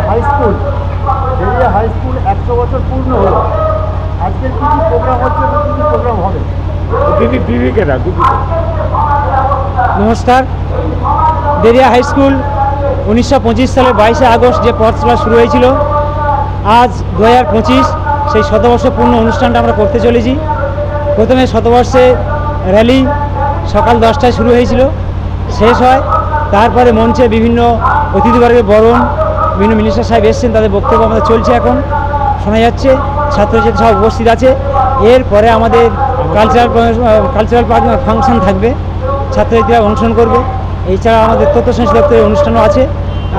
High school 100 বছর পূর্ণ হলো। আজকের কি প্রোগ্রাম হচ্ছে, কি প্রোগ্রাম হবে? নমস্কার। দেরিয়া হাই স্কুল 1925 সালের 22শে আগস্ট যে পথচলা শুরু হয়েছিল, আজ 2025 সেই শতবর্ষ পূর্ণ অনুষ্ঠানটা আমরা করতে চলেছি। প্রথমে শতবর্ষে র্যালি সকাল 10টায় শুরু হয়েছিল, শেষ হয়। তারপরে মঞ্চে বিভিন্ন অতিথিবর্গের বরণ, বিভিন্ন মিনিস্টার সাহেব এসছেন, তাদের বক্তব্য আমাদের চলছে, এখন শোনা যাচ্ছে। ছাত্রছাত্রী সব উপস্থিত আছে। এরপরে আমাদের কালচারাল ফাংশন থাকবে, ছাত্রছাত্রীরা অংশগ্রহণ করবে। এছাড়া আমাদের তথ্য সংস্কৃতি দপ্তরের অনুষ্ঠানও আছে।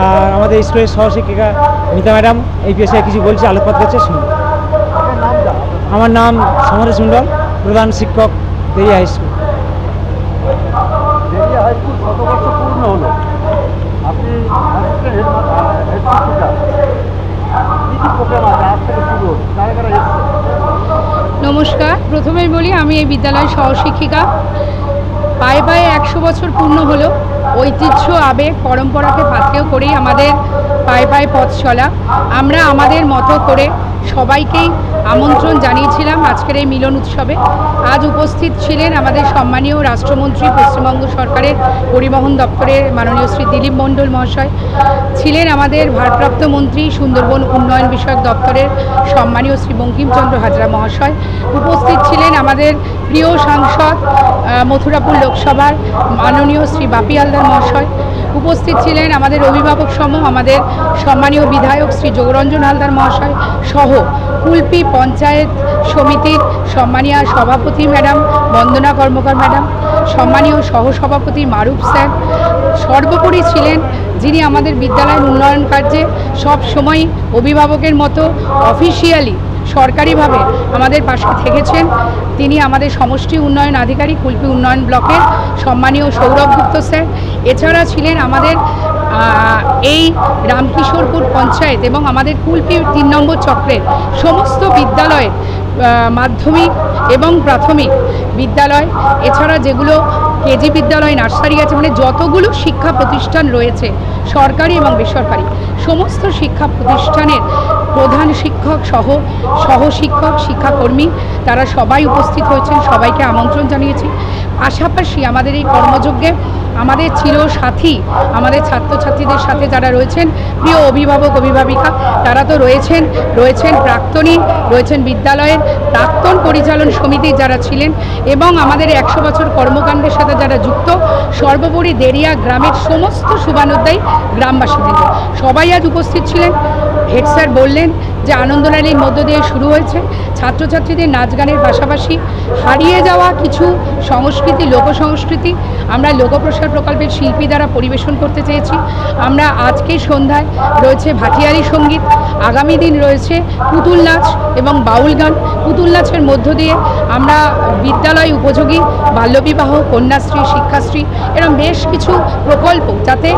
আর আমাদের স্কুলের সহশিক্ষিকা মিতা ম্যাডাম এই বিষয়ে কিছু বলছে, আলোকপাত করছে, শুনুন। আমার নাম সমরেশ মণ্ডল, প্রধান শিক্ষক, দেরিয়া হাই স্কুল। দেরিয়া হাই স্কুল 100 বছর পূর্ণ হলো। আপনি নমস্কার। প্রথমেই বলি, আমি এই বিদ্যালয়ের সহশিক্ষিকা। পায়ে পায়ে 100 বছর পূর্ণ হলো। ঐতিহ্য, আবেগ, পরম্পরাকে পাথেয় করেই আমাদের পায়ে পায়ে পথ চলা। আমরা আমাদের মতো করে সবাইকেই আমন্ত্রণ জানিয়েছিলাম আজকের এই মিলন উৎসবে। আজ উপস্থিত ছিলেন আমাদের সম্মানীয় রাষ্ট্রমন্ত্রী, পশ্চিমবঙ্গ সরকারের পরিবহন দপ্তরের মাননীয় শ্রী দিলীপ মণ্ডল মহাশয়, ছিলেন আমাদের ভারপ্রাপ্ত মন্ত্রী, সুন্দরবন উন্নয়ন বিষয়ক দপ্তরের সম্মানীয় শ্রী বঙ্কিমচন্দ্র হাজরা মহাশয়, উপস্থিত ছিলেন আমাদের প্রিয় সাংসদ মথুরাপুর লোকসভার মাননীয় শ্রী বাপি হালদার মহাশয়, উপস্থিত ছিলেন আমাদের অভিভাবক সমূহ, আমাদের সম্মানীয় বিধায়ক শ্রী যোগরঞ্জন হালদার মহাশয় সহ কুলপি পঞ্চায়েত সমিতির সম্মানীয় সভাপতি ম্যাডাম বন্দনা কর্মকার ম্যাডাম, সম্মানীয় সহসভাপতি মারুফ স্যার। সর্বোপরি ছিলেন যিনি আমাদের বিদ্যালয়ের উন্নয়ন কার্যে সব সময় অভিভাবকের মতো অফিসিয়ালি সরকারিভাবে আমাদের পাশে থেকেছেন, তিনি আমাদের সমষ্টি উন্নয়ন আধিকারিক, কুলপি উন্নয়ন ব্লকের সম্মানীয় সৌরভ গুপ্ত স্যার। এছাড়া ছিলেন আমাদের এই রামকিশোরপুর পঞ্চায়েত এবং আমাদের কুলপি 3 নম্বর চক্রের সমস্ত বিদ্যালয়ের মাধ্যমিক এবং প্রাথমিক বিদ্যালয়, এছাড়া যেগুলো কেজি বিদ্যালয়, নার্সারি আছে, মানে যতগুলো শিক্ষা প্রতিষ্ঠান রয়েছে সরকারি এবং বেসরকারি, সমস্ত শিক্ষা প্রতিষ্ঠানের প্রধান শিক্ষক সহ সহশিক্ষক, শিক্ষাকর্মী, তারা সবাই উপস্থিত হয়েছেন। সবাইকে আমন্ত্রণ জানিয়েছি। পাশাপাশি আমাদের এই কর্মযজ্ঞে আমাদের চিরসাথী, আমাদের ছাত্রছাত্রীদের সাথে যারা রয়েছেন, প্রিয় অভিভাবক অভিভাবিকা, তারা তো রয়েছেন প্রাক্তনী, রয়েছেন বিদ্যালয়ের প্রাক্তন পরিচালন সমিতির যারা ছিলেন এবং আমাদের 100 বছর কর্মকাণ্ডের সাথে যারা যুক্ত, সর্বোপরি দেরিয়া গ্রামের সমস্ত শুভানুধ্যায়ী গ্রামবাসীবৃন্দ সবাই আজ উপস্থিত ছিলেন। হেড স্যার বললেন যে আনন্দ র্যালির মধ্য দিয়ে শুরু হয়েছে। ছাত্রছাত্রীদের নাচ গানের পাশাপাশি হারিয়ে যাওয়া কিছু সংস্কৃতি, লোকসংস্কৃতি আমরা লোকপ্রসার প্রকল্পের শিল্পী দ্বারা পরিবেশন করতে চেয়েছি। আমরা আজকে সন্ধ্যায় রয়েছে ভাটিয়ালি সঙ্গীত, আগামী দিন রয়েছে পুতুল নাচ এবং বাউল গান। পুতুল নাচের মধ্য দিয়ে আমরা বিদ্যালয় উপযোগী বাল্যবিবাহ, কন্যাশ্রী, শিক্ষাশ্রী, এরকম বেশ কিছু প্রকল্প যাতে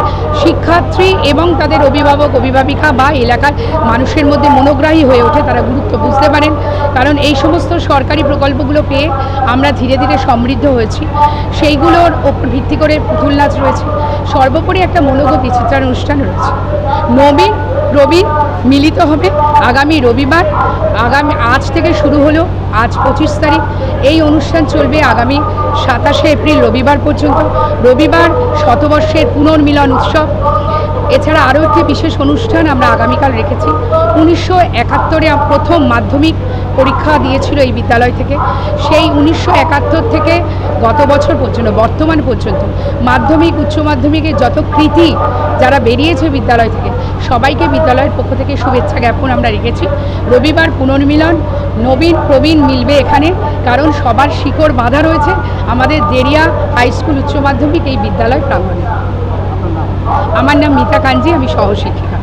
শিক্ষার্থী এবং তাদের অভিভাবক অভিভাবিকা বা এলাকার মানুষের মধ্যে মনোগ্রাহী হয়ে ওঠে, তারা গুরুত্ব বুঝতে পারেন। কারণ এই সমস্ত সরকারি প্রকল্পগুলো পেয়ে আমরা ধীরে ধীরে সমৃদ্ধ হয়েছি। সেইগুলোর ওপর ভিত্তি করে পুতুল নাচ রয়েছে। সর্বোপরি একটা মনোগতি চিত্রানুষ্ঠান রয়েছে। নবীন প্রবীণ মিলিত হবে আগামী রবিবার। আজ থেকে শুরু হলো, আজ 25 তারিখ। এই অনুষ্ঠান চলবে আগামী 27শে এপ্রিল রবিবার পর্যন্ত। রবিবার শতবর্ষের পুনর্মিলন উৎসব। এছাড়া আরও একটি বিশেষ অনুষ্ঠান আমরা আগামীকাল রেখেছি। 1971-এ প্রথম মাধ্যমিক পরীক্ষা দিয়েছিল এই বিদ্যালয় থেকে। সেই 1971 থেকে গত বছর পর্যন্ত, বর্তমান পর্যন্ত মাধ্যমিক, উচ্চ মাধ্যমিকের যত কৃতী যারা বেরিয়েছে বিদ্যালয় থেকে, সবাইকে বিদ্যালয়ের পক্ষ থেকে শুভেচ্ছা জ্ঞাপন আমরা রেখেছি। রবিবার পুনর্মিলন, নবীন প্রবীণ মিলবে এখানে, কারণ সবার শিকড় বাঁধা রয়েছে আমাদের দেরিয়া হাই স্কুল উচ্চ মাধ্যমিক এই বিদ্যালয় প্রাঙ্গণে। আমার নাম মিতা কাঞ্জি, আমি সহশিক্ষিকা।